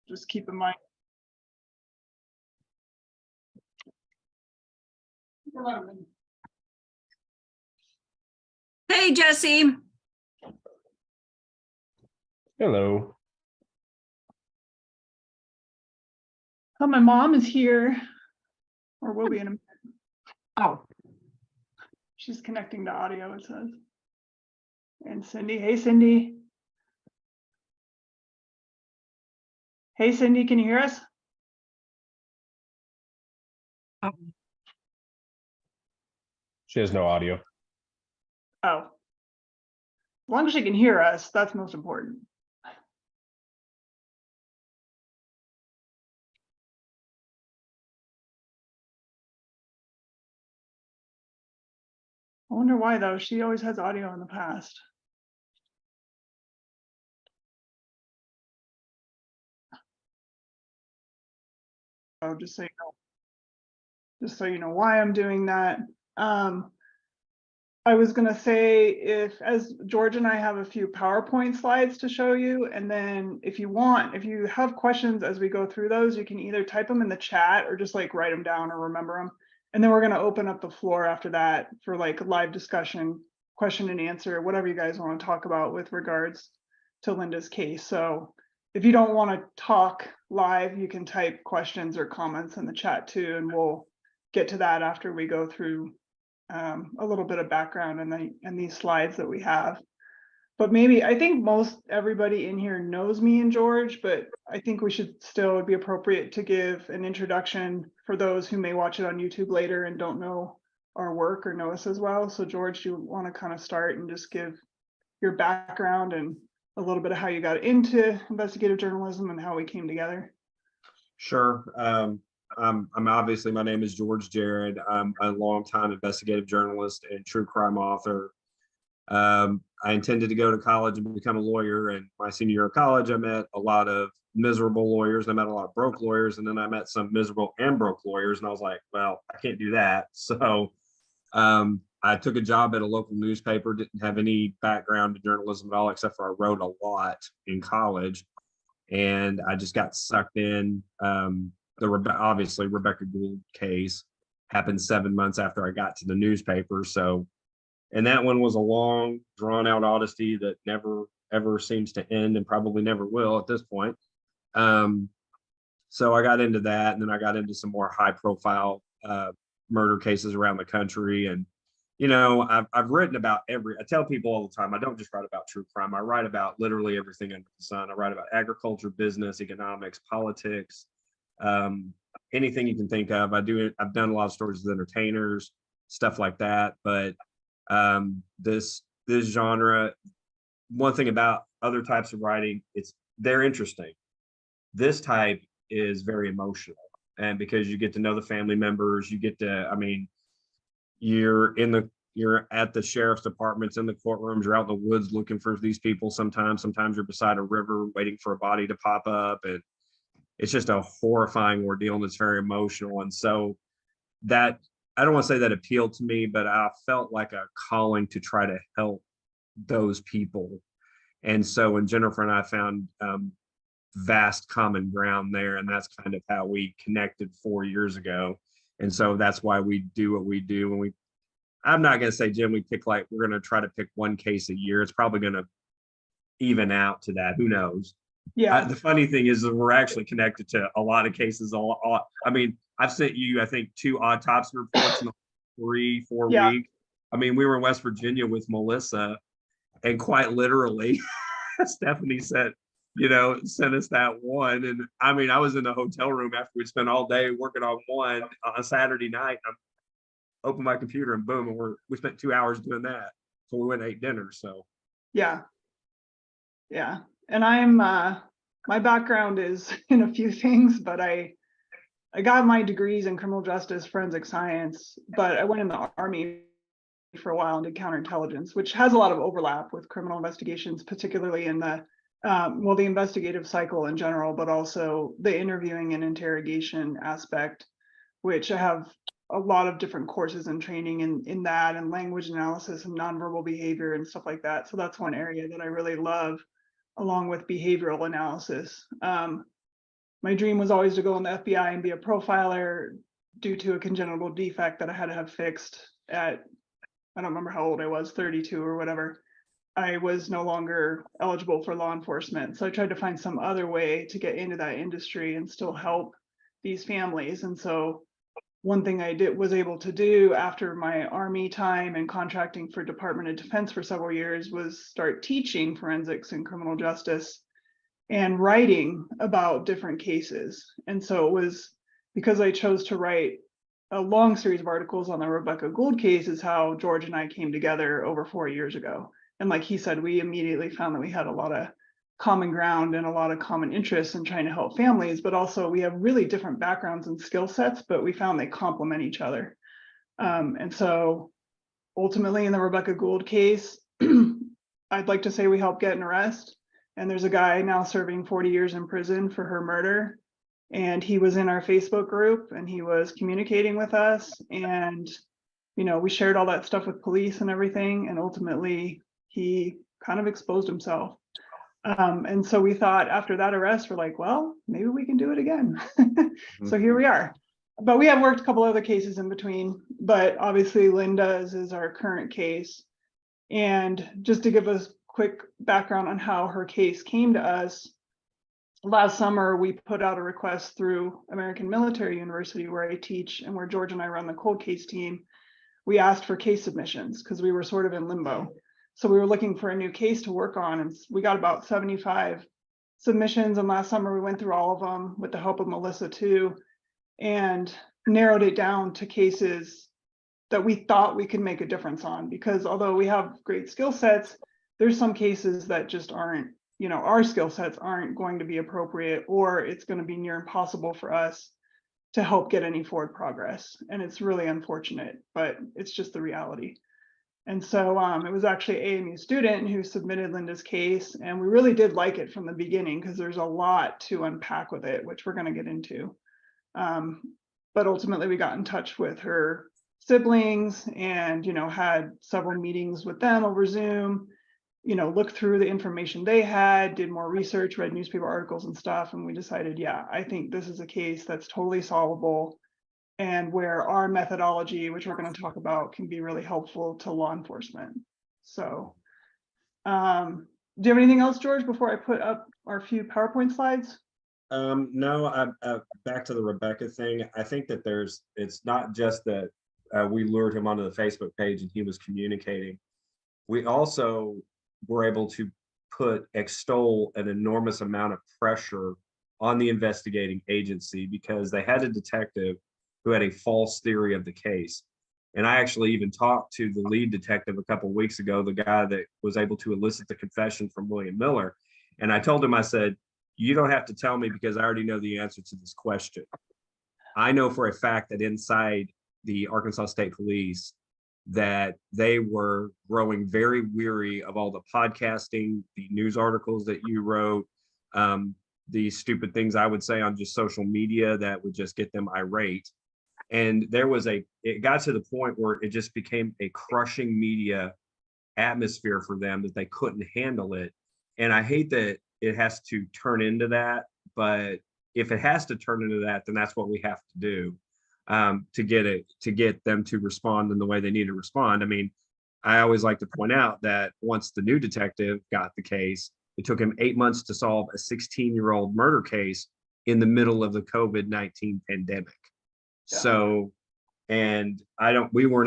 just keep in mind. Hey, Jesse. Hello. Oh, my mom is here, or will be in a minute. Oh, She's connecting to audio, it says. And Cindy, hey Cindy. Hey Cindy, can you hear us? She has no audio. Oh. As long as she can hear us, that's most important. I wonder why though, she always has audio in the past. Oh, just so you know why I'm doing that. I was gonna say, as George and I have a few PowerPoint slides to show you, and then if you have questions as we go through those, you can either type them in the chat or just like write them down or remember them. And then we're gonna open up the floor after that for like live discussion, question and answer, whatever you guys want to talk about with regards to Linda's case. So if you don't want to talk live, you can type questions or comments in the chat too, and we'll get to that after we go through a little bit of background and these slides that we have. But maybe, I think most everybody in here knows me and George, but I think we should still be appropriate to give an introduction for those who may watch it on YouTube later and don't know our work or know us as well. So George, do you want to kind of start and just give your background and a little bit of how you got into investigative journalism and how we came together? Sure. I'm obviously, my name is George Jared. I'm a longtime investigative journalist and true crime author. I intended to go to college and become a lawyer. And my senior year of college, I met a lot of miserable lawyers. I met a lot of broke lawyers, and then I met some miserable and broke lawyers. And I was like, well, I can't do that. So I took a job at a local newspaper, didn't have any background in journalism at all, except for I wrote a lot in college. And I just got sucked in. Obviously Rebecca Gould case happened 7 months after I got to the newspaper. So, and that one was a long, drawn out odyssey that never ever seems to end and probably never will at this point. So I got into that, and then I got into some more high profile murder cases around the country. And you know, I've written about I tell people all the time, I don't just write about true crime. I write about literally everything under the sun. I write about agriculture, business, economics, politics, anything you can think of. I've done a lot of stories with entertainers, stuff like that. But this genre, one thing about other types of writing, they're interesting. This type is very emotional, and because you get to know the family members, you get to, I mean, you're at the sheriff's departments, in the courtrooms, you're out in the woods looking for these people. Sometimes you're beside a river waiting for a body to pop up, and it's just a horrifying ordeal, and it's very emotional. And so that, I don't want to say that appealed to me, but I felt like a calling to try to help those people. And so when Jennifer and I found vast common ground there, and that's kind of how we connected 4 years ago. And so that's why we do what we do. And I'm not going to say, Jim, we're going to try to pick one case a year. It's probably going to even out to that. Who knows? Yeah. The funny thing is that we're actually connected to a lot of cases. I mean, I've sent you, I think, 2 autopsy reports in 3-4 weeks. I mean, we were in West Virginia with Melissa, and quite literally, Stephanie sent us that one. And I mean, I was in the hotel room after we'd spent all day working on one on a Saturday night. I opened my computer and boom, and we spent 2 hours doing that. So we went and ate dinner. So yeah. And I'm my background is in a few things, but I got my degrees in criminal justice, forensic science, but I went in the Army for a while and did counterintelligence, which has a lot of overlap with criminal investigations, particularly in the the investigative cycle in general, but also the interviewing and interrogation aspect, which I have a lot of different courses and training in that, and language analysis and nonverbal behavior and stuff like that. So that's one area that I really love, along with behavioral analysis. my dream was always to go in the FBI and be a profiler due to a congenital defect that I had to have fixed at, I don't remember how old I was, 32 or whatever. I was no longer eligible for law enforcement. So I tried to find some other way to get into that industry and still help these families. And so one thing I was able to do after my Army time and contracting for Department of Defense for several years was start teaching forensics and criminal justice and writing about different cases. And so it was because I chose to write a long series of articles on the Rebecca Gould case is how George and I came together over 4 years ago. And like he said, we immediately found that we had a lot of common ground and a lot of common interests in trying to help families, but also we have really different backgrounds and skill sets, but we found they complement each other. And so ultimately in the Rebecca Gould case, I'd like to say we helped get an arrest. And there's a guy now serving 40 years in prison for her murder. And he was in our Facebook group and he was communicating with us. And, you know, we shared all that stuff with police and everything. And ultimately he kind of exposed himself. And so we thought after that arrest, we're like, well, maybe we can do it again. So here we are. But we have worked a couple other cases in between, but obviously Linda's is our current case. And just to give us quick background on how her case came to us, last summer we put out a request through American Military University where I teach and where George and I run the cold case team. We asked for case submissions because we were sort of in limbo. So we were looking for a new case to work on, and we got about 75 submissions. And last summer we went through all of them with the help of Melissa too, and narrowed it down to cases that we thought we could make a difference on. Because although we have great skill sets, there's some cases that just aren't, you know, our skill sets aren't going to be appropriate, or it's going to be near impossible for us to help get any forward progress. And it's really unfortunate, but it's just the reality. And so it was actually an AMU student who submitted Linda's case, and we really did like it from the beginning because there's a lot to unpack with it, which we're going to get into. But ultimately we got in touch with her siblings and, you know, had several meetings with them over Zoom, you know, looked through the information they had, did more research, read newspaper articles and stuff. And we decided, yeah, I think this is a case that's totally solvable and where our methodology, which we're going to talk about, can be really helpful to law enforcement. So do you have anything else, George, before I put up our few PowerPoint slides? No, back to the Rebecca thing. I think that it's not just that we lured him onto the Facebook page and he was communicating. We also were able to extol an enormous amount of pressure on the investigating agency because they had a detective who had a false theory of the case. And I actually even talked to the lead detective a couple of weeks ago, the guy that was able to elicit the confession from William Miller. And I told him, I said, you don't have to tell me because I already know the answer to this question. I know for a fact that inside the Arkansas State Police, that they were growing very weary of all the podcasting, the news articles that you wrote, the stupid things I would say on just social media that would just get them irate. And it got to the point where it just became a crushing media atmosphere for them that they couldn't handle it. And I hate that it has to turn into that, but if it has to turn into that, then that's what we have to do to get them to respond in the way they need to respond. I mean, I always like to point out that once the new detective got the case, it took him 8 months to solve a 16-year-old murder case in the middle of the COVID-19 pandemic. Yeah. So, and we were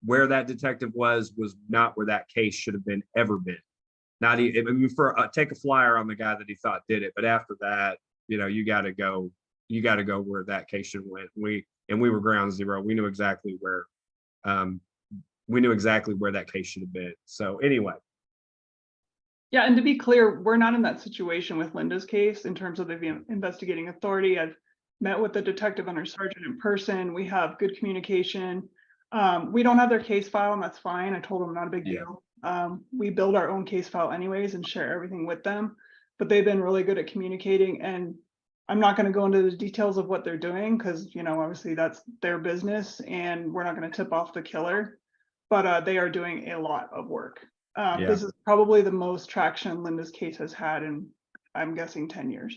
where that detective was not where that case should have been ever been. Not even, I mean, take a flyer on the guy that he thought did it, but after that, you know, you got to go where that case should have went. We were ground zero. We knew exactly where that case should have been. So anyway. Yeah, and to be clear, we're not in that situation with Linda's case in terms of the investigating authority. I've met with the detective and our sergeant in person. We have good communication. We don't have their case file, and that's fine. I told them not a big deal. We build our own case file anyways and share everything with them, but they've been really good at communicating. And I'm not going to go into the details of what they're doing because, you know, obviously that's their business and we're not going to tip off the killer, but they are doing a lot of work. This is probably the most traction Linda's case has had in, I'm guessing, 10 years.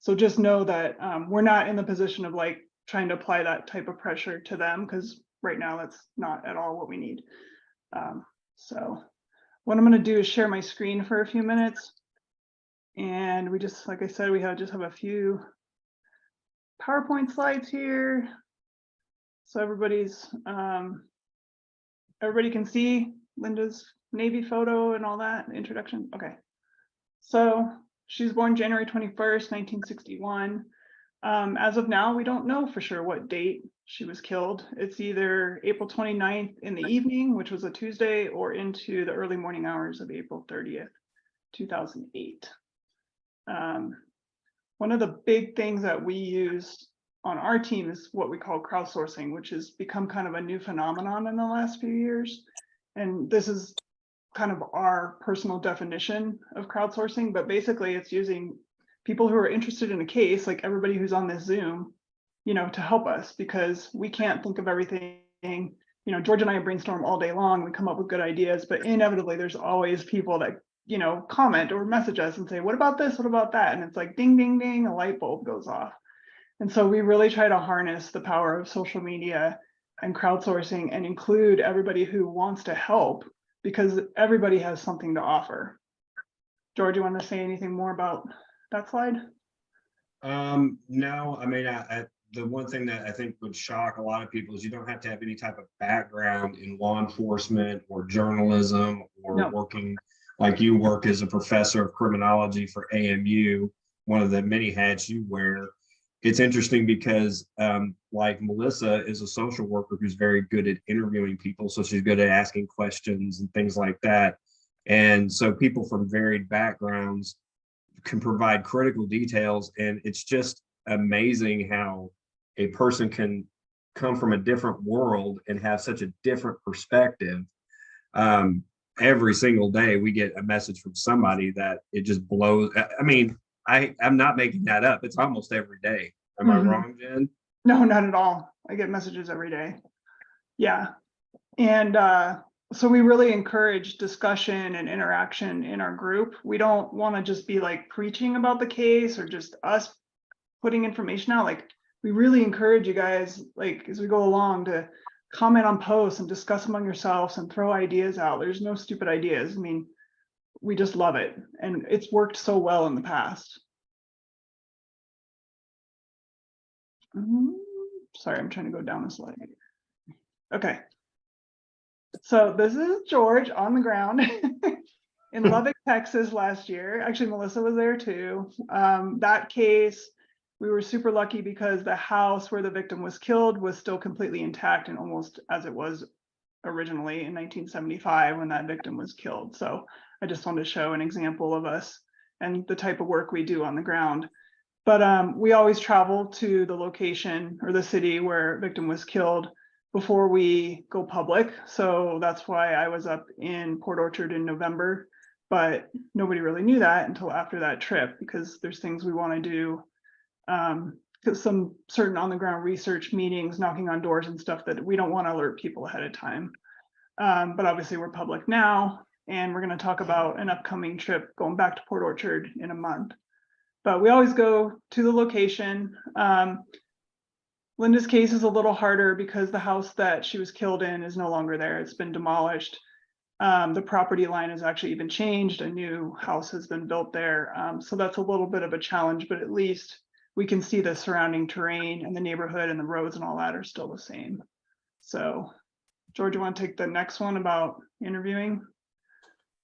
So just know that we're not in the position of like trying to apply that type of pressure to them, because right now that's not at all what we need. So what I'm going to do is share my screen for a few minutes. And we just, like I said, we just have a few PowerPoint slides here. So everybody can see Linda's Navy photo and all that introduction. Okay. So she was born January 21st, 1961. As of now, we don't know for sure what date she was killed. It's either April 29th in the evening, which was a Tuesday, or into the early morning hours of April 30th, 2008. One of the big things that we use on our team is what we call crowdsourcing, which has become kind of a new phenomenon in the last few years. And this is kind of our personal definition of crowdsourcing, but basically it's using people who are interested in a case, like everybody who's on this Zoom, to help us, because we can't think of everything. George and I brainstorm all day long, we come up with good ideas, but inevitably there's always people that comment or message us and say, what about this? What about that? And it's like, ding, ding, ding, a light bulb goes off. And so we really try to harness the power of social media and crowdsourcing and include everybody who wants to help, because everybody has something to offer. George, you want to say anything more about that slide? No, I mean, the one thing that I think would shock a lot of people is you don't have to have any type of background in law enforcement or journalism or working like you work as a professor of criminology for AMU, one of the many hats you wear. It's interesting because like Melissa is a social worker who's very good at interviewing people. So she's good at asking questions and things like that. And so people from varied backgrounds can provide critical details. And it's just amazing how a person can come from a different world and have such a different perspective. Every single day we get a message from somebody that it just blows. I mean, I'm not making that up. It's almost every day. Am I wrong, Jen? No, not at all. I get messages every day. Yeah. And so we really encourage discussion and interaction in our group. We don't want to just be like preaching about the case or just us putting information out. Like, we really encourage you guys, like, as we go along, to comment on posts and discuss among yourselves and throw ideas out. There's no stupid ideas. I mean, we just love it. And it's worked so well in the past. Sorry, I'm trying to go down a slide. Okay. So this is George on the ground in Lubbock, Texas last year. Actually, Melissa was there too. That case, we were super lucky because the house where the victim was killed was still completely intact and almost as it was originally in 1975 when that victim was killed. So I just wanted to show an example of us and the type of work we do on the ground. But we always travel to the location or the city where a victim was killed before we go public. So that's why I was up in Port Orchard in November, but nobody really knew that until after that trip, because there's things we want to do, some certain on the ground research meetings, knocking on doors and stuff that we don't want to alert people ahead of time. But obviously we're public now, and we're going to talk about an upcoming trip going back to Port Orchard in a month. But we always go to the location. Linda's case is a little harder because the house that she was killed in is no longer there. It's been demolished. The property line has actually even changed. A new house has been built there. So that's a little bit of a challenge, but at least we can see the surrounding terrain and the neighborhood and the roads and all that are still the same. So, George, you want to take the next one about interviewing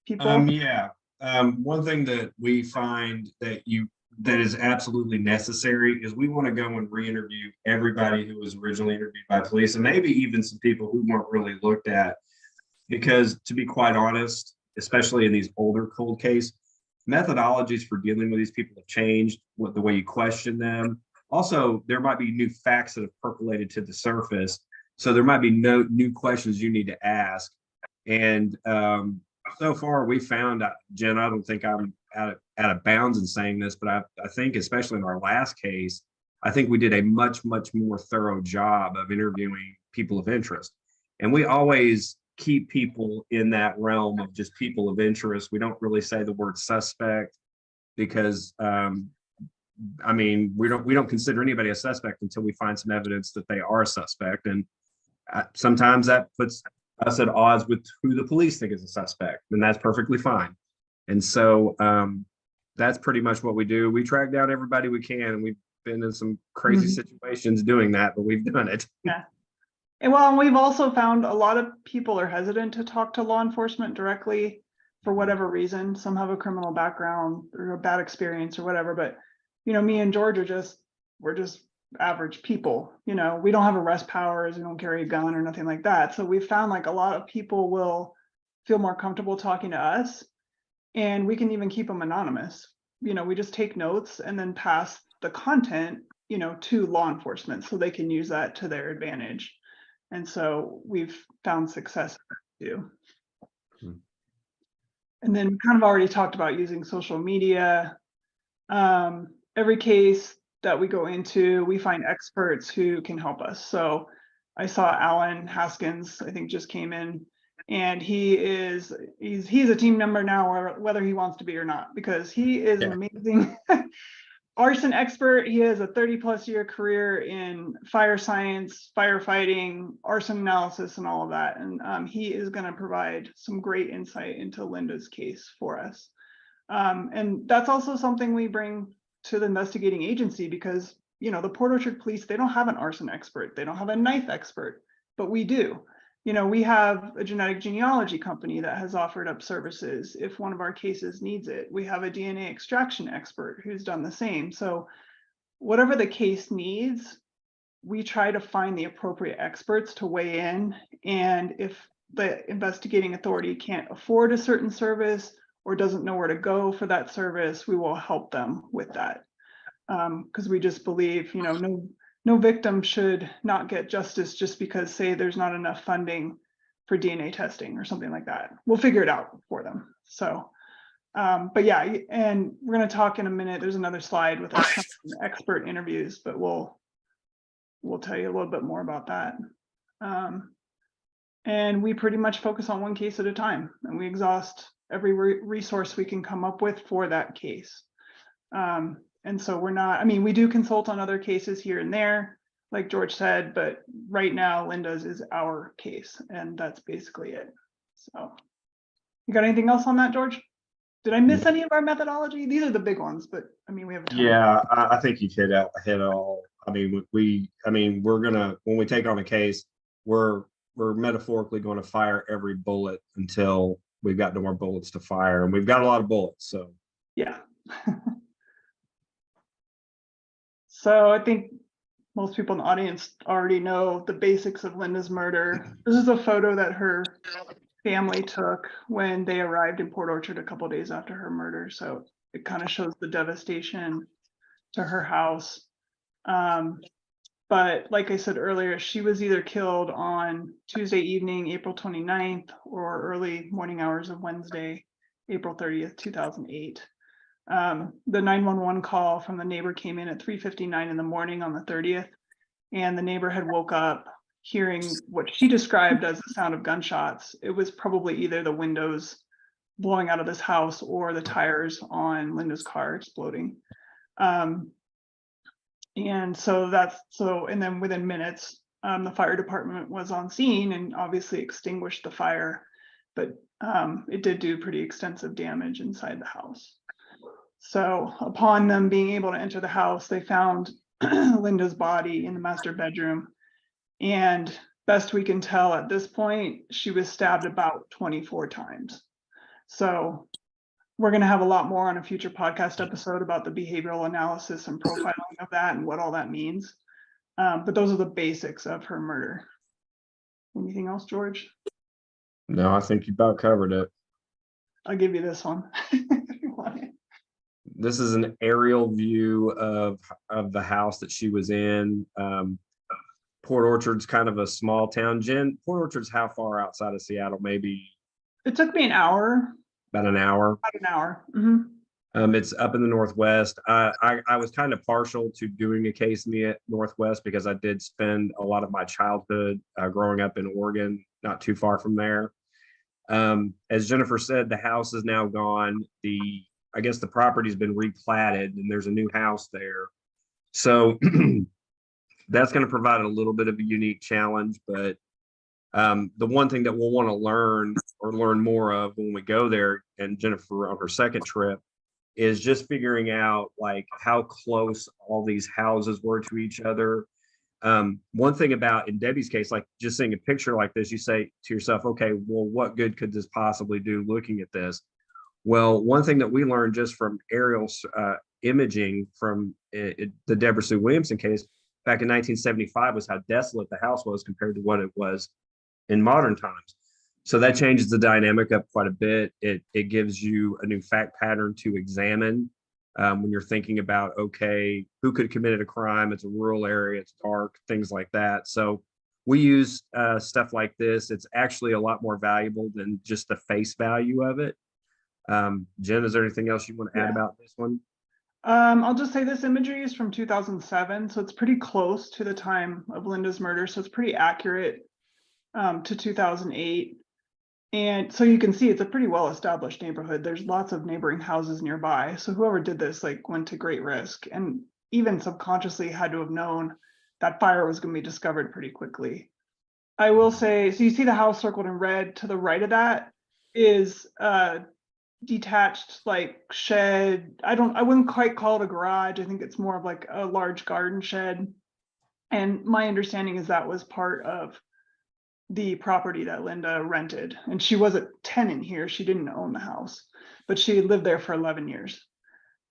people? Yeah. One thing that we find that is absolutely necessary is we want to go and re-interview everybody who was originally interviewed by police, and maybe even some people who weren't really looked at, because to be quite honest, especially in these older cold case, methodologies for dealing with these people have changed, the way you question them. Also, there might be new facts that have percolated to the surface, so there might be no new questions you need to ask. And so far we found, Jen, I don't think I'm out of bounds in saying this, but I think especially in our last case, I think we did a much more thorough job of interviewing people of interest. And we always keep people in that realm of just people of interest. We don't really say the word suspect, because I mean, we don't consider anybody a suspect until we find some evidence that they are a suspect. And sometimes that puts us at odds with who the police think is a suspect, and that's perfectly fine. And so that's pretty much what we do. We track down everybody we can, and we've been in some crazy situations doing that, but we've done it. Yeah. And well, we've also found a lot of people are hesitant to talk to law enforcement directly for whatever reason. Some have a criminal background or a bad experience or whatever, but me and George we're just average people. We don't have arrest powers, we don't carry a gun or nothing like that. So we've found like a lot of people will feel more comfortable talking to us, and we can even keep them anonymous. We just take notes and then pass the content, to law enforcement so they can use that to their advantage. And so we've found success too. And then we kind of already talked about using social media. Every case that we go into, we find experts who can help us. So I saw Alan Haskins, I think just came in, and he's a team member now, or whether he wants to be or not, because he is an amazing arson expert. He has a 30+ year career in fire science, firefighting, arson analysis, and all of that. And he is going to provide some great insight into Linda's case for us. And that's also something we bring to the investigating agency, because the Port Orchard Police, they don't have an arson expert, they don't have a knife expert, but we do. We have a genetic genealogy company that has offered up services if one of our cases needs it. We have a DNA extraction expert who's done the same. So whatever the case needs, we try to find the appropriate experts to weigh in. And if the investigating authority can't afford a certain service or doesn't know where to go for that service, we will help them with that. Because we just believe, no victim should not get justice just because, say, there's not enough funding for DNA testing or something like that. We'll figure it out for them. So, but yeah, and we're going to talk in a minute. There's another slide with some expert interviews, but we'll tell you a little bit more about that. And we pretty much focus on one case at a time, and we exhaust every resource we can come up with for that case. And so we do consult on other cases here and there, like George said, but right now Linda's is our case, and that's basically it. So you got anything else on that, George? Did I miss any of our methodology? These are the big ones, but we have a ton. Yeah, I think you've hit all. We're gonna, when we take on a case, we're metaphorically going to fire every bullet until we've got no more bullets to fire, and we've got a lot of bullets. So yeah. So I think most people in the audience already know the basics of Linda's murder. This is a photo that her family took when they arrived in Port Orchard a couple days after her murder. So it kind of shows the devastation to her house. But like I said earlier, she was either killed on Tuesday evening, April 29th, or early morning hours of Wednesday, April 30th, 2008. The 911 call from the neighbor came in at 3:59 in the morning on the 30th, and the neighbor had woke up hearing what she described as the sound of gunshots. It was probably either the windows blowing out of this house or the tires on Linda's car exploding. And then within minutes, the fire department was on scene and obviously extinguished the fire, but it did do pretty extensive damage inside the house. So upon them being able to enter the house, they found Linda's body in the master bedroom. And best we can tell at this point, she was stabbed about 24 times. So we're going to have a lot more on a future podcast episode about the behavioral analysis and profiling of that and what all that means. But those are the basics of her murder. Anything else, George? No, I think you about covered it. I'll give you this one. This is an aerial view of the house that she was in. Port Orchard's kind of a small town. Jen, Port Orchard's how far outside of Seattle? Maybe it took me an hour. About an hour. About an hour. Mm-hmm. It's up in the Northwest. I was kind of partial to doing a case in the Northwest because I did spend a lot of my childhood growing up in Oregon, not too far from there. As Jennifer said, the house is now gone. The I guess the property's been replatted and there's a new house there. So that's going to provide a little bit of a unique challenge, but the one thing that we'll want to learn more of when we go there, and Jennifer on her second trip, is just figuring out like how close all these houses were to each other. One thing about in Debbie's case, like just seeing a picture like this, you say to yourself, okay, well, what good could this possibly do looking at this? Well, one thing that we learned just from aerial imaging from the Deborah Sue Williamson case back in 1975 was how desolate the house was compared to what it was in modern times. So that changes the dynamic up quite a bit. It gives you a new fact pattern to examine when you're thinking about, okay, who could have committed a crime? It's a rural area, it's dark, things like that. So we use stuff like this. It's actually a lot more valuable than just the face value of it. Jen, is there anything else you want to add about this one? I'll just say this imagery is from 2007, so it's pretty close to the time of Linda's murder. So it's pretty accurate to 2008. And so you can see it's a pretty well-established neighborhood. There's lots of neighboring houses nearby. So whoever did this like went to great risk and even subconsciously had to have known that fire was going to be discovered pretty quickly. I will say, so you see the house circled in red. To the right of that is detached like shed. I wouldn't quite call it a garage. I think it's more of like a large garden shed. And my understanding is that was part of the property that Linda rented. And she was a tenant here. She didn't own the house, but she lived there for 11 years.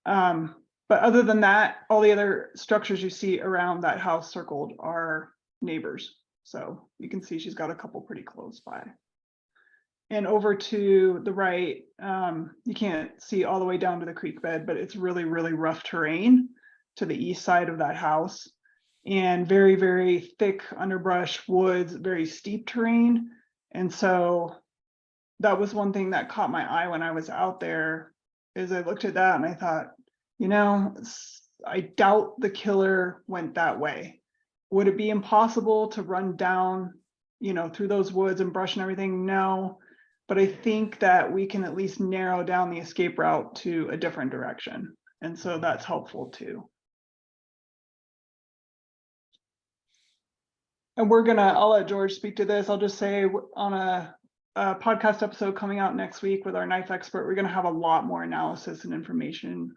But other than that, all the other structures you see around that house circled are neighbors. So you can see she's got a couple pretty close by. And over to the right, you can't see all the way down to the creek bed, but it's really, really rough terrain to the east side of that house. And very, very thick underbrush, woods, very steep terrain. And so that was one thing that caught my eye when I was out there, is I looked at that and I thought, you know, I doubt the killer went that way. Would it be impossible to run down, you know, through those woods and brush and everything? No. But I think that we can at least narrow down the escape route to a different direction. And so that's helpful too. And I'll let George speak to this. I'll just say on a podcast episode coming out next week with our knife expert, we're gonna have a lot more analysis and information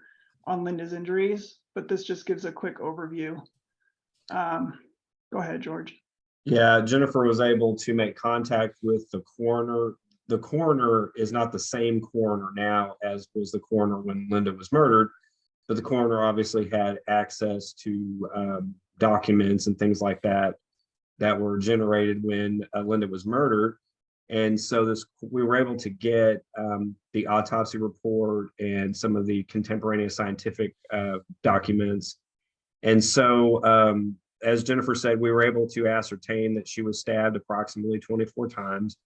on Linda's injuries, but this just gives a quick overview. Go ahead, George. Yeah, Jennifer was able to make contact with the coroner. The coroner is not the same coroner now as was the coroner when Linda was murdered, but the coroner obviously had access to documents and things like that that were generated when Linda was murdered. And so we were able to get the autopsy report and some of the contemporaneous scientific documents. And so, as Jennifer said, we were able to ascertain that she was stabbed approximately 24 times.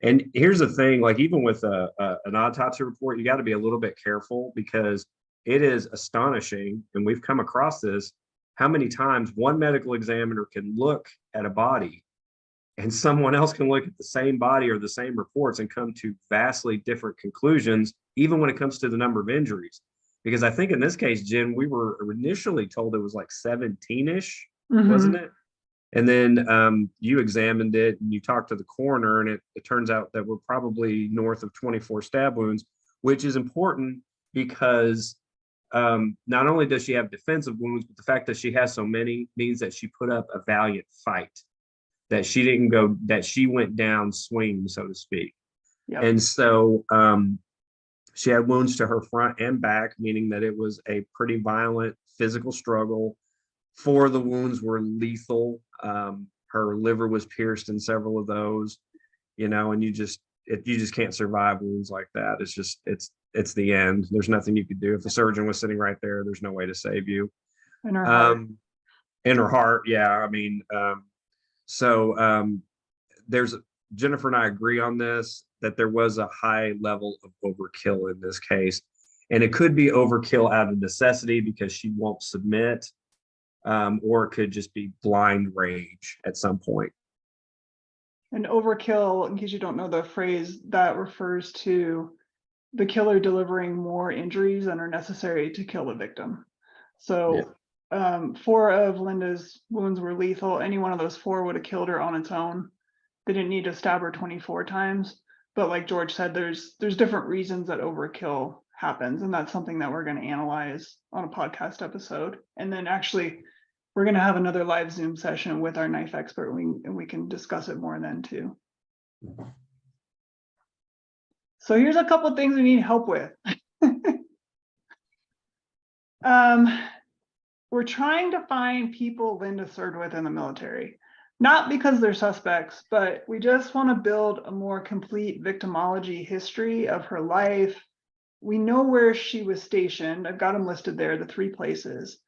And here's the thing, like even with an autopsy report, you got to be a little bit careful because it is astonishing, and we've come across this, how many times one medical examiner can look at a body and someone else can look at the same body or the same reports and come to vastly different conclusions, even when it comes to the number of injuries. Because I think in this case, Jen, we were initially told it was like 17-ish, wasn't it? And then you examined it and you talked to the coroner, and it turns out that we're probably north of 24 stab wounds, which is important because not only does she have defensive wounds, but the fact that she has so many means that she put up a valiant fight, that she went down swinging, so to speak. Yep. And so she had wounds to her front and back, meaning that it was a pretty violent physical struggle. 4 of the wounds were lethal. Her liver was pierced in several of those, you know, and you just can't survive wounds like that. It's the end. There's nothing you could do. If the surgeon was sitting right there, there's no way to save you. In her heart. In her heart, yeah. I mean, Jennifer and I agree on this, that there was a high level of overkill in this case. And it could be overkill out of necessity because she won't submit, or it could just be blind rage at some point. And overkill, in case you don't know the phrase, that refers to the killer delivering more injuries than are necessary to kill the victim. So 4 of Linda's wounds were lethal. Any one of those 4 would have killed her on its own. They didn't need to stab her 24 times. But like George said, there's different reasons that overkill happens. And that's something that we're going to analyze on a podcast episode. And then actually, we're going to have another live Zoom session with our knife expert, and we can discuss it more then too. So here's a couple of things we need help with. We're trying to find people Linda served with in the military, not because they're suspects, but we just want to build a more complete victimology history of her life. We know where she was stationed. I've got them listed there, the 3 places,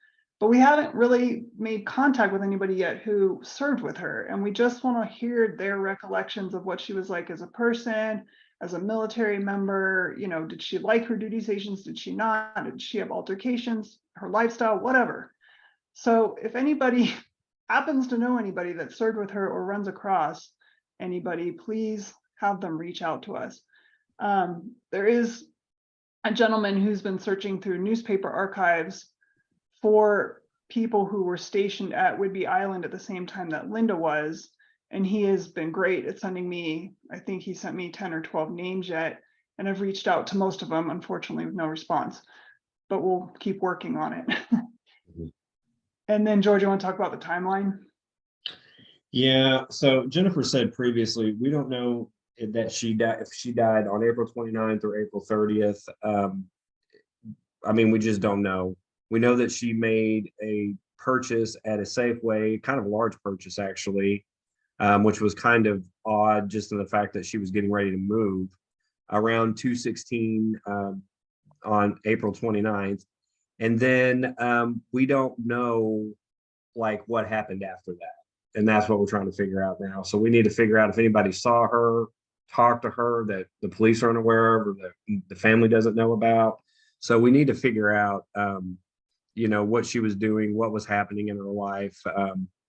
but we haven't really made contact with anybody yet who served with her. And we just want to hear their recollections of what she was like as a person, as a military member. You know, did she like her duty stations? Did she not? Did she have altercations? Her lifestyle, whatever. So if anybody happens to know anybody that served with her or runs across anybody, please have them reach out to us. There is a gentleman who's been searching through newspaper archives for people who were stationed at Whidbey Island at the same time that Linda was. And he has been great at sending me, I think he sent me 10 or 12 names yet. And I've reached out to most of them, unfortunately, with no response, but we'll keep working on it. And then George, you want to talk about the timeline? Yeah, so Jennifer said previously, we don't know that she died, if she died on April 29th or April 30th. I mean, we just don't know. We know that she made a purchase at a Safeway, kind of a large purchase actually, which was kind of odd just in the fact that she was getting ready to move around 2:16 on April 29th. And then we don't know like what happened after that. And that's what we're trying to figure out now. So we need to figure out if anybody saw her, talked to her that the police aren't aware of or that the family doesn't know about. So we need to figure out, what she was doing, what was happening in her life.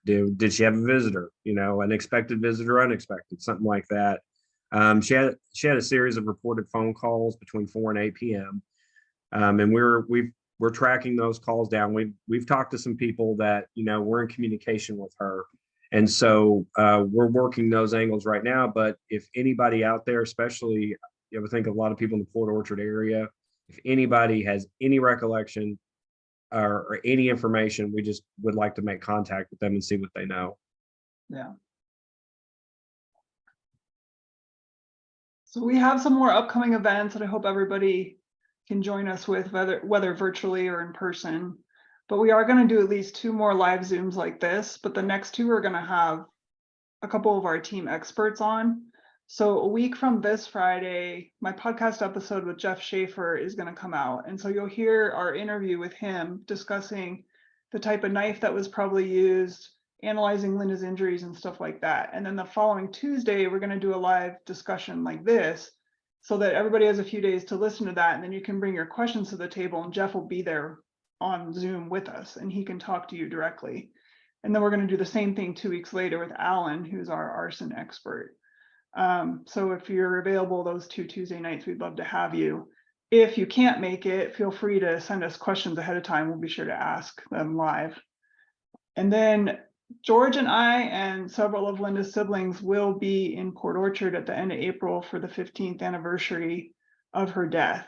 Did she have a visitor, an expected visitor, unexpected, something like that. She had a series of reported phone calls between 4 and 8 p.m. And we're tracking those calls down. We've talked to some people that, we're in communication with her. And so we're working those angles right now. But if anybody out there, especially, I would think a lot of people in the Port Orchard area, if anybody has any recollection or any information, we just would like to make contact with them and see what they know. Yeah. So we have some more upcoming events that I hope everybody can join us with, whether virtually or in person. But we are going to do at least 2 more live Zooms like this, but the next 2 are going to have a couple of our team experts on. So a week from this Friday, my podcast episode with Jeff Schaefer is going to come out. And so you'll hear our interview with him discussing the type of knife that was probably used, analyzing Linda's injuries and stuff like that. And then the following Tuesday, we're going to do a live discussion like this so that everybody has a few days to listen to that. And then you can bring your questions to the table and Jeff will be there on Zoom with us and he can talk to you directly. And then we're going to do the same thing 2 weeks later with Alan, who's our arson expert. So if you're available those 2 Tuesday nights, we'd love to have you. If you can't make it, feel free to send us questions ahead of time. We'll be sure to ask them live. And then George and I and several of Linda's siblings will be in Port Orchard at the end of April for the 15th anniversary of her death.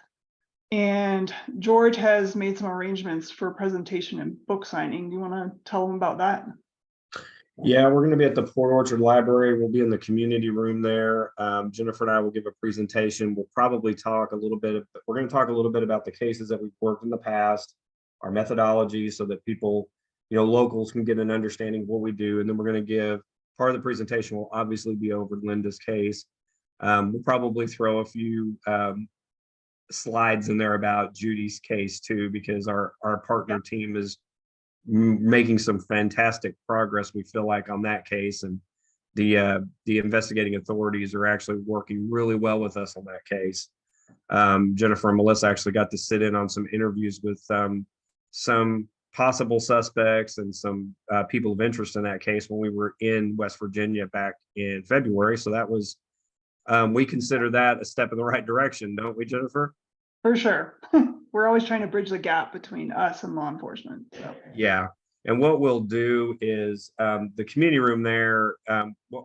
And George has made some arrangements for presentation and book signing. Do you want to tell them about that? Yeah, we're going to be at the Port Orchard Library. We'll be in the community room there. Jennifer and I will give a presentation. We'll probably talk a little bit. We're going to talk a little bit about the cases that we've worked in the past, our methodology, so that people, locals can get an understanding of what we do. And then we're going to give part of the presentation will obviously be over Linda's case. We'll probably throw a few slides in there about Judy's case too, because our partner team is making some fantastic progress, we feel like, on that case, and the investigating authorities are actually working really well with us on that case. Jennifer and Melissa actually got to sit in on some interviews with some possible suspects and some people of interest in that case when we were in West Virginia back in February. So that was we consider that a step in the right direction, don't we, Jennifer? For sure. We're always trying to bridge the gap between us and law enforcement. So. Yeah. And what we'll do is the community room there.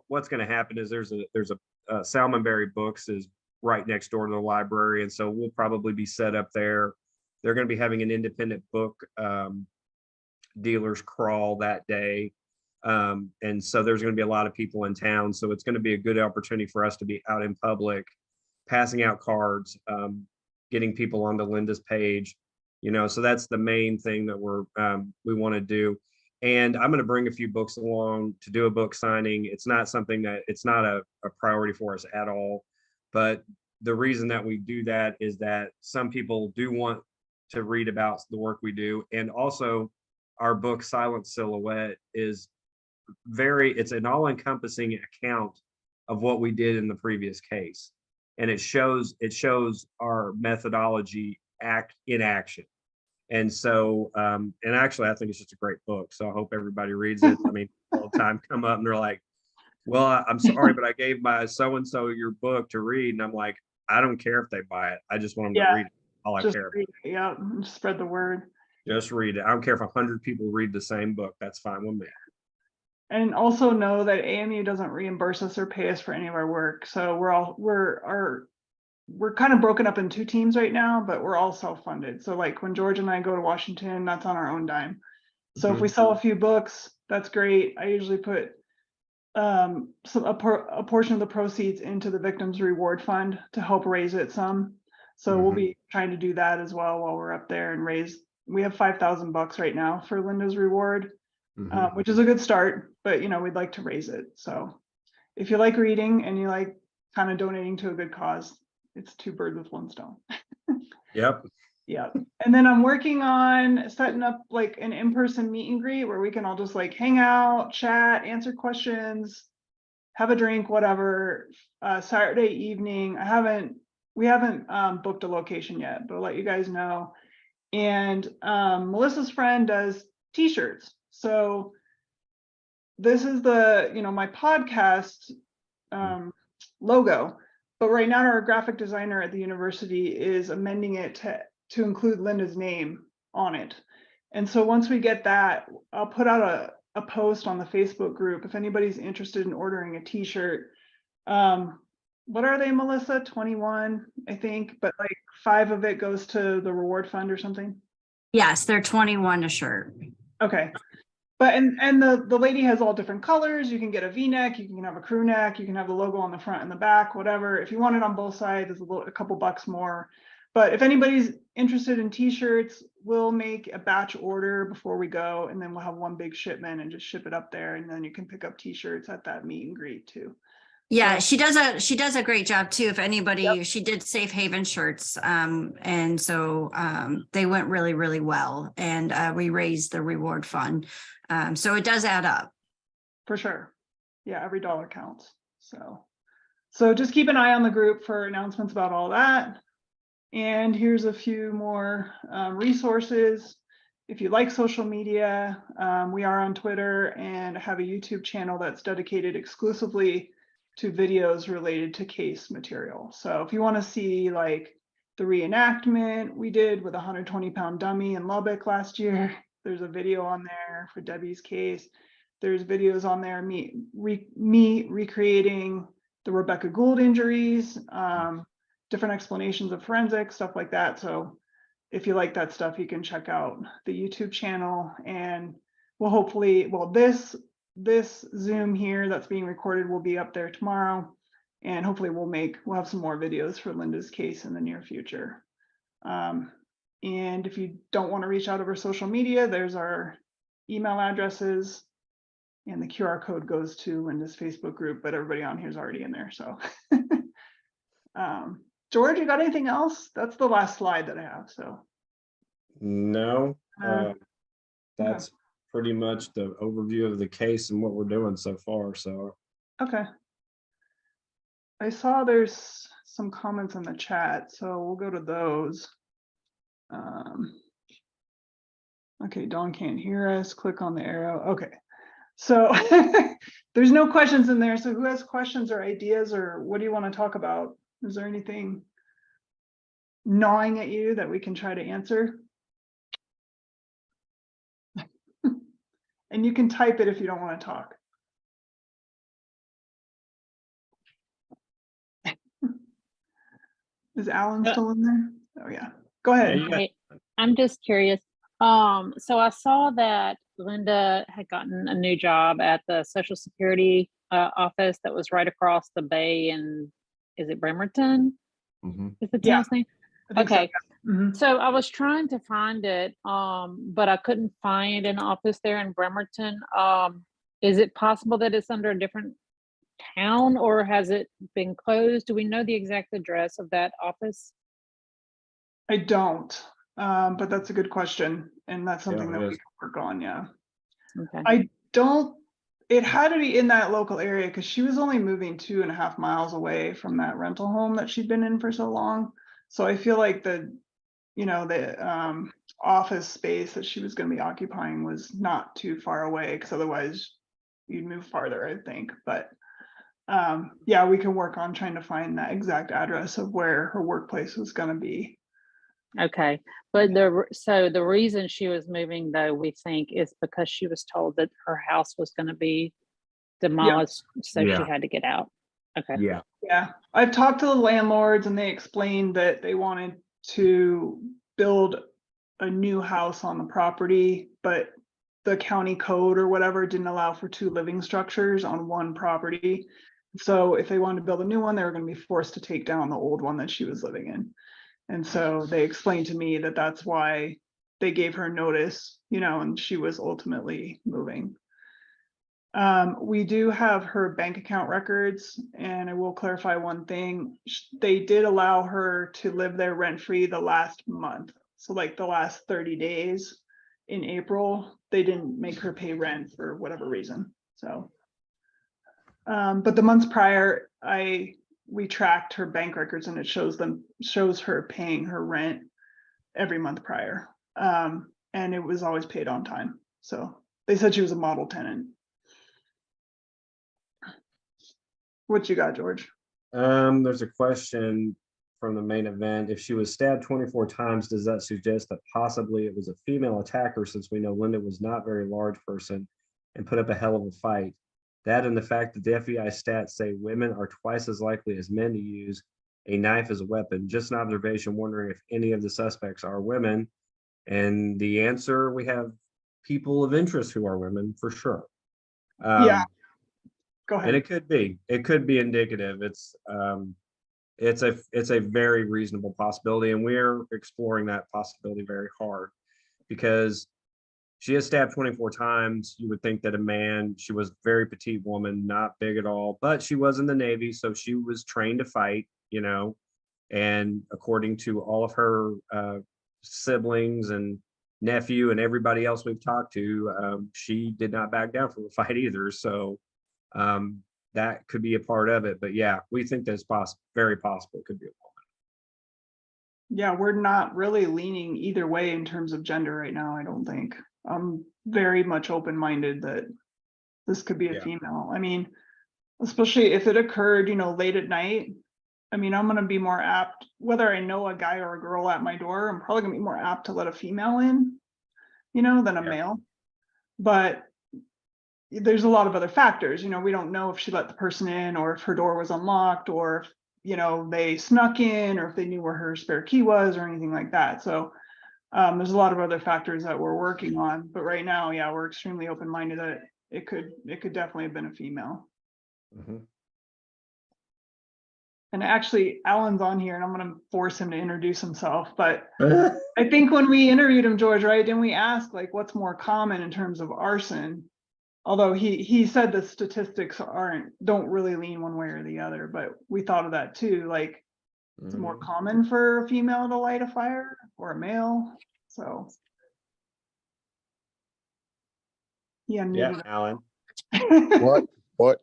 What's going to happen is there's a Salmonberry Books is right next door to the library, and so we'll probably be set up there. They're going to be having an independent book dealers crawl that day, and so there's going to be a lot of people in town. So it's going to be a good opportunity for us to be out in public, passing out cards, getting people onto Linda's page. So that's the main thing that we want to do. And I'm going to bring a few books along to do a book signing. It's not something that it's not a priority for us at all. But the reason that we do that is that some people do want to read about the work we do. And also our book, Silent Silhouette, is it's an all-encompassing account of what we did in the previous case. And it shows our methodology in action. And so, and actually, I think it's just a great book. So I hope everybody reads it. I mean, all the time come up and they're like, well, I'm sorry, but I gave my so-and-so your book to read. And I'm like, I don't care if they buy it. I just want them to read it. All I care about. Yeah, spread the word. Just read it. I don't care if 100 people read the same book. That's fine with me. And also know that AMU doesn't reimburse us or pay us for any of our work. So we're kind of broken up in two teams right now, but we're all self-funded. So like when George and I go to Washington, that's on our own dime. So if we sell a few books, that's great. I usually put a portion of the proceeds into the Victims Reward Fund to help raise it some. So we'll be trying to do that as well while we're up there and we have $5,000 right now for Linda's reward, which is a good start, but we'd like to raise it. So if you like reading and you like kind of donating to a good cause, it's two birds with one stone. Yep. Yeah. And then I'm working on setting up like an in-person meet and greet where we can all just like hang out, chat, answer questions, have a drink, whatever. Saturday evening. We haven't booked a location yet, but I'll let you guys know. And Melissa's friend does t-shirts. So this is my podcast logo. But right now our graphic designer at the university is amending it to include Linda's name on it. And so once we get that, I'll put out a post on the Facebook group if anybody's interested in ordering a t-shirt. What are they, Melissa? 21, I think, but like 5 of it goes to the reward fund or something. Yes, they're 21 a shirt. Okay. But and the lady has all different colors. You can get a V-neck, you can have a crew neck, you can have the logo on the front and the back, whatever. If you want it on both sides, it's a couple bucks more. But if anybody's interested in t-shirts, we'll make a batch order before we go, and then we'll have one big shipment and just ship it up there, and then you can pick up t-shirts at that meet and greet too. Yeah, she does a great job too. If anybody, she did Safe Haven shirts, and so they went really, really well, and we raised the reward fund, so it does add up. For sure, yeah, every dollar counts. So just keep an eye on the group for announcements about all that. And here's a few more resources. If you like social media, we are on Twitter and have a YouTube channel that's dedicated exclusively to videos related to case material. So if you want to see like the reenactment we did with a 120-pound dummy in Lubbock last year, there's a video on there for Debbie's case. There's videos on there, me recreating the Rebecca Gould injuries, different explanations of forensics, stuff like that. So if you like that stuff, you can check out the YouTube channel, and we'll hopefully, this Zoom here that's being recorded will be up there tomorrow, and hopefully we'll have some more videos for Linda's case in the near future. And if you don't want to reach out over social media, there's our email addresses, and the QR code goes to Linda's Facebook group, but everybody on here is already in there. So George, you got anything else? That's the last slide that I have. So no, that's pretty much the overview of the case and what we're doing so far. So okay, I saw there's some comments in the chat, so we'll go to those. Okay, Dawn can't hear us. Click on the arrow. Okay, So there's no questions in there. So who has questions or ideas, or what do you want to talk about? Is there anything gnawing at you that we can try to answer? And you can type it if you don't want to talk. Is Alan still in there? Oh yeah, go ahead. Yeah, Hey, I'm just curious. So I saw that Linda had gotten a new job at the Social Security office that was right across the bay, and is it Bremerton? Is the Yeah, town's name? I think so, Okay. yeah. Mhm. So I was trying to find it, but I couldn't find an office there in Bremerton. Is it possible that it's under a different town, or has it been closed? Do we know the exact address of that office? I don't, but that's a good question, and that's something it that we is. can work on, yeah. Okay. I don't, it had to be in that local area because she was only moving 2.5 miles away from that rental home that she'd been in for so long. So I feel like the office space that she was going to be occupying was not too far away, because otherwise you'd move farther, I think. But yeah, we can work on trying to find that exact address of where her workplace was going to be. Okay, but the reason she was moving, though, we think, is because she was told that her house was going to be demolished, so she Yeah. had to get out. Okay. Yeah. Yeah, I've talked to the landlords and they explained that they wanted to build a new house on the property, but the county code or whatever didn't allow for 2 living structures on one property. So if they wanted to build a new one, they were going to be forced to take down the old one that she was living in. And so they explained to me that that's why they gave her notice, and she was ultimately moving. We do have her bank account records, and I will clarify one thing. They did allow her to live there rent-free the last month. So like the last 30 days in April, they didn't make her pay rent for whatever reason. So, but the months prior, we tracked her bank records and it shows her paying her rent every month prior. And it was always paid on time. So they said she was a model tenant. What you got, George? There's a question from the main event. If she was stabbed 24 times, does that suggest that possibly it was a female attacker, since we know Linda was not a very large person and put up a hell of a fight? That and the fact that the FBI stats say women are twice as likely as men to use a knife as a weapon. Just an observation, wondering if any of the suspects are women. And the answer, we have people of interest who are women for sure. Yeah. Go ahead. And it could be indicative. It's a very reasonable possibility, and we're exploring that possibility very hard, because she has stabbed 24 times. You would think that she was a very petite woman, not big at all, but she was in the Navy, so she was trained to fight, and according to all of her siblings and nephew and everybody else we've talked to, she did not back down from the fight either. So that could be a part of it. But yeah, we think that's very possible. It could be a woman. Yeah, we're not really leaning either way in terms of gender right now, I don't think. I'm very much open-minded that this could be a female. I mean, especially if it occurred, late at night. I mean, I'm going to be more apt, whether I know a guy or a girl at my door, I'm probably going to be more apt to let a female in, than a male. But there's a lot of other factors. We don't know if she let the person in, or if her door was unlocked, or if, they snuck in, or if they knew where her spare key was, or anything like that. So there's a lot of other factors that we're working on. But right now, yeah, we're extremely open-minded that it could definitely have been a female. Mm-hmm. And actually, Alan's on here, and I'm going to force him to introduce himself. But I think when we interviewed him, George, right, didn't we ask like what's more common in terms of arson? Although he said the statistics don't really lean one way or the other, but we thought of that too. Like, it's more common for a female to light a fire or a male. So Yeah, Alan. What?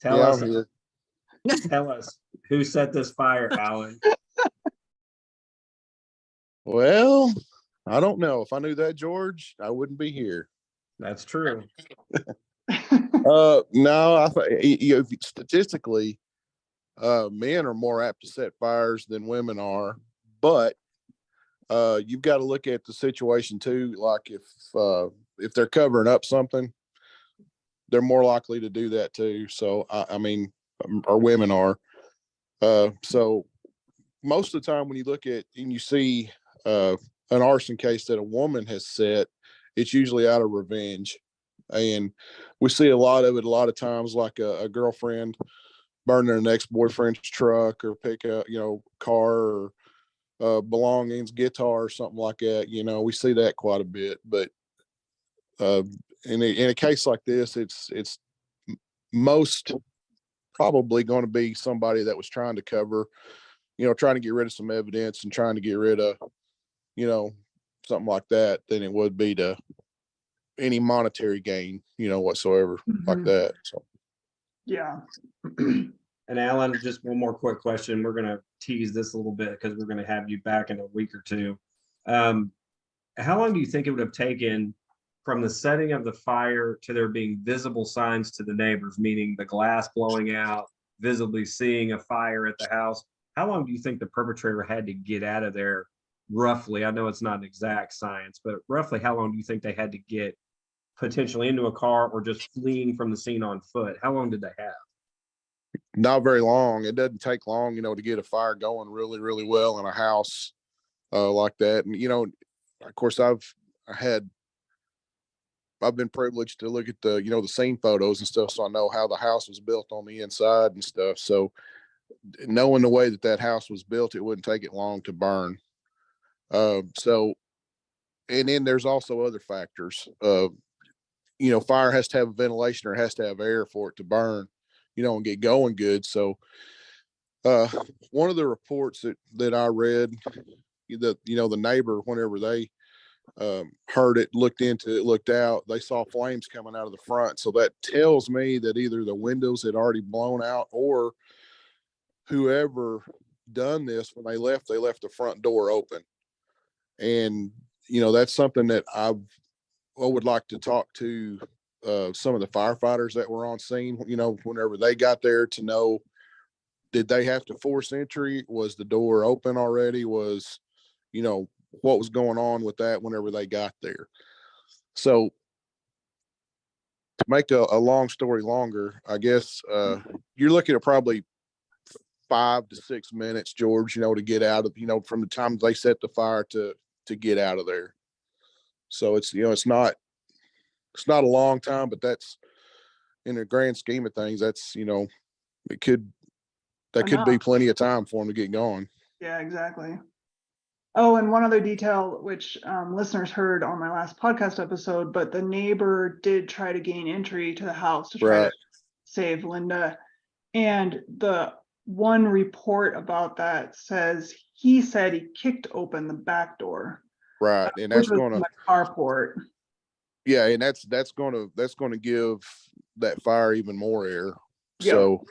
Tell us who set this fire, Alan. Well, I don't know. If I knew that, George, I wouldn't be here. That's true. No, I think statistically, men are more apt to set fires than women are, but you've got to look at the situation too. Like if they're covering up something, they're more likely to do that too. So I mean, or women are. So most of the time when you look at and you see an arson case that a woman has set, it's usually out of revenge. And we see a lot of it a lot of times, like a girlfriend burning an ex-boyfriend's truck or pick up, car or belongings, guitar or something like that. We see that quite a bit. But in a case like this, it's most probably going to be somebody that was trying to cover, trying to get rid of some evidence and trying to get rid of, something like that, than it would be to any monetary gain, whatsoever like Mhm. that. So, Yeah. And Alan, just one more quick question. We're going to tease this a little bit because we're going to have you back in a week or two. How long do you think it would have taken from the setting of the fire to there being visible signs to the neighbors, meaning the glass blowing out, visibly seeing a fire at the house? How long do you think the perpetrator had to get out of there roughly? I know it's not an exact science, but roughly how long do you think they had to get potentially into a car or just fleeing from the scene on foot? How long did they have? not very long. It doesn't take long, to get a fire going really, really well in a house like that. And, of course, I've been privileged to look at the scene photos and stuff. So I know how the house was built on the inside and stuff. So knowing the way that house was built, it wouldn't take it long to burn. So, and then there's also other factors. Fire has to have ventilation or has to have air for it to burn, and get going good. So, one of the reports that I read, that the neighbor, whenever they heard it, looked into it, looked out, they saw flames coming out of the front. So that tells me that either the windows had already blown out, or whoever done this, when they left the front door open. And that's something that I would like to talk to some of the firefighters that were on scene, whenever they got there, to know, did they have to force entry? Was the door open already? Was, what was going on with that whenever they got there? So to make a long story longer, I guess you're looking at probably 5 to 6 minutes, George, to get out of, from the time they set the fire to get out of there. So it's, it's not a long time, but that's, in the grand scheme of things, that's, it could be plenty of time for them to get going. Yeah, exactly. Oh, and one other detail, which listeners heard on my last podcast episode, but the neighbor did try to gain entry to the house to try to save Linda. And the one report about that says he said he kicked open the back door, Right. And which that's was going to, my carport. yeah, and that's going to give that fire even more air. Yep. So,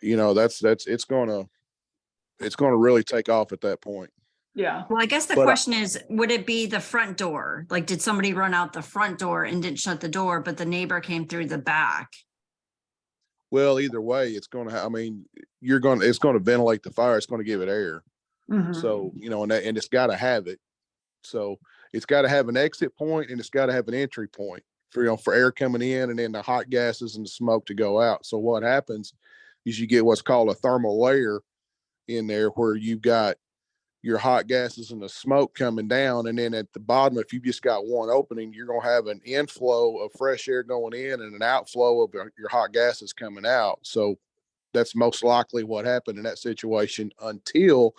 it's going to really take off at that point. Yeah. Well, I guess the question is, would it be the front door? Like, did somebody run out the front door and didn't shut the door, but the neighbor came through the back? Well, either way, it's going to, it's going to ventilate the fire. It's going to give it air. Mhm. So, and it's got to have it. So it's got to have an exit point and it's got to have an entry point for air coming in, and then the hot gases and the smoke to go out. So what happens is you get what's called a thermal layer in there, where you've got your hot gases and the smoke coming down. And then at the bottom, if you just got one opening, you're going to have an inflow of fresh air going in and an outflow of your hot gases coming out. So that's most likely what happened in that situation, until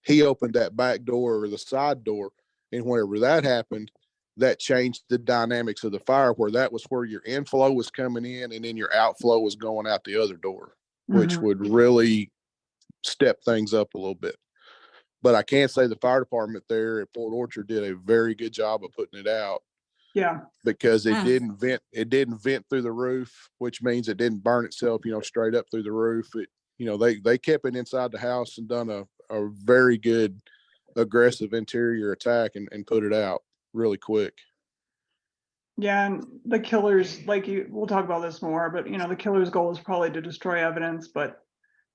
he opened that back door or the side door. And whenever that happened, that changed the dynamics of the fire, where that was where your inflow was coming in and then your outflow was going out the other door, which Mhm. would really step things up a little bit. But I can't say the fire department there at Port Orchard did a very good job of putting it out, Yeah. because it didn't vent through the roof, which means it didn't burn itself, straight up through the roof. It, they kept it inside the house and done a very good aggressive interior attack and put it out really quick. Yeah, and the killer's, like we'll talk about this more, but the killer's goal is probably to destroy evidence, but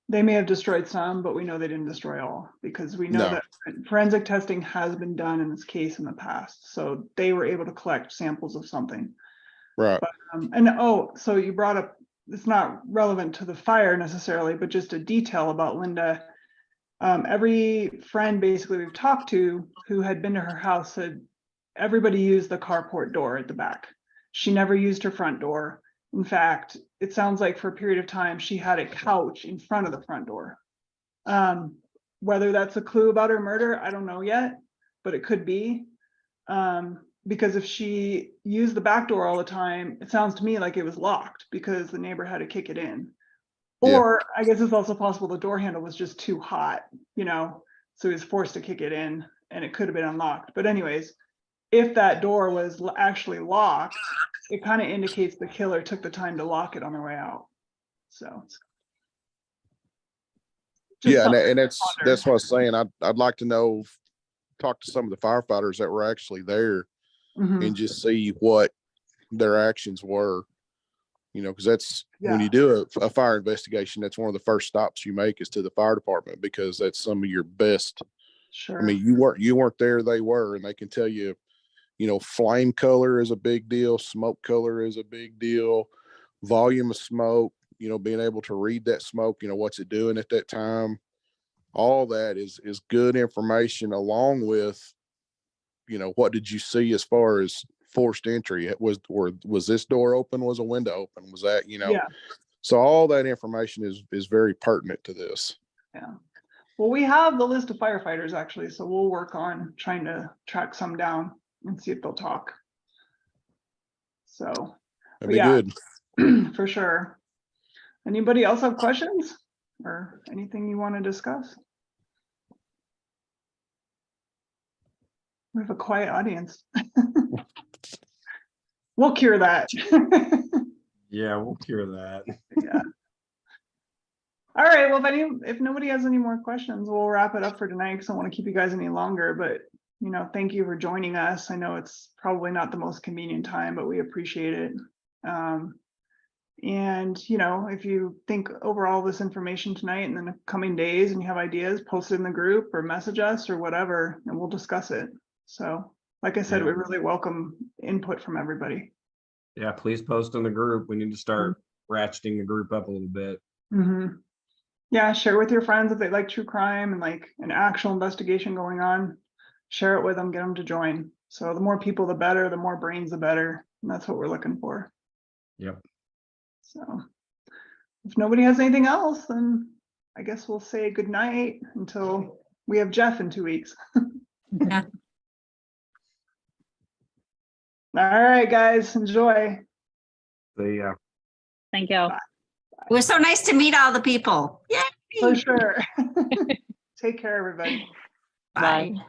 they may have destroyed some, but we know they didn't destroy all, because we know No. that forensic testing has been done in this case in the past. So they were able to collect samples of something. Right. So you brought up, it's not relevant to the fire necessarily, but just a detail about Linda. Every friend basically we've talked to who had been to her house said everybody used the carport door at the back. She never used her front door. In fact, it sounds like for a period of time she had a couch in front of the front door. Whether that's a clue about her murder, I don't know yet, but it could be. Because if she used the back door all the time, it sounds to me like it was locked because the neighbor had to kick it in. Yeah. Or I guess it's also possible the door handle was just too hot, so he was forced to kick it in and it could have been unlocked. But anyways, if that door was actually locked, it kind of indicates the killer took the time to lock it on their way out. So. just Yeah, something and to that's ponder. what I was saying. I'd like to know, talk to some of the firefighters that were actually there Mhm. and just see what their actions were. Because that's when Yeah. you do a fire investigation, that's one of the first stops you make is to the fire department, because that's some of your best. Sure. I mean, you weren't there, they were, and they can tell you, flame color is a big deal, smoke color is a big deal, volume of smoke, being able to read that smoke, what's it doing at that time. All that is good information, along with, what did you see as far as forced entry? Was this door open? Was a window open? Was that, Yeah. so all that information is very pertinent to this. Yeah. Well, we have the list of firefighters actually, so we'll work on trying to track some down and see if they'll talk. So, That'd but be yeah, good. for sure. Anybody else have questions or anything you want to discuss? We have a quiet audience. We'll cure that. Yeah, we'll cure that. Yeah. All right. Well, if nobody has any more questions, we'll wrap it up for tonight because I don't want to keep you guys any longer. But thank you for joining us. I know it's probably not the most convenient time, but we appreciate it. And if you think over all this information tonight and in the coming days and you have ideas, post it in the group or message us or whatever, and we'll discuss it. So, like I said, Yeah. we really welcome input from everybody. Yeah, please post in the group. We need to start ratcheting the group up a little bit. Mm-hmm. Yeah, share with your friends if they like true crime and like an actual investigation going on. Share it with them, get them to join. So the more people, the better, the more brains, the better. And that's what we're looking for. Yep. So if nobody has anything else, then I guess we'll say good night until we have Jeff in 2 weeks. Yeah. All right, guys, enjoy. See ya. Thank you. It was so nice to meet all the people. Yay! For sure. Take care, everybody. Bye. Bye.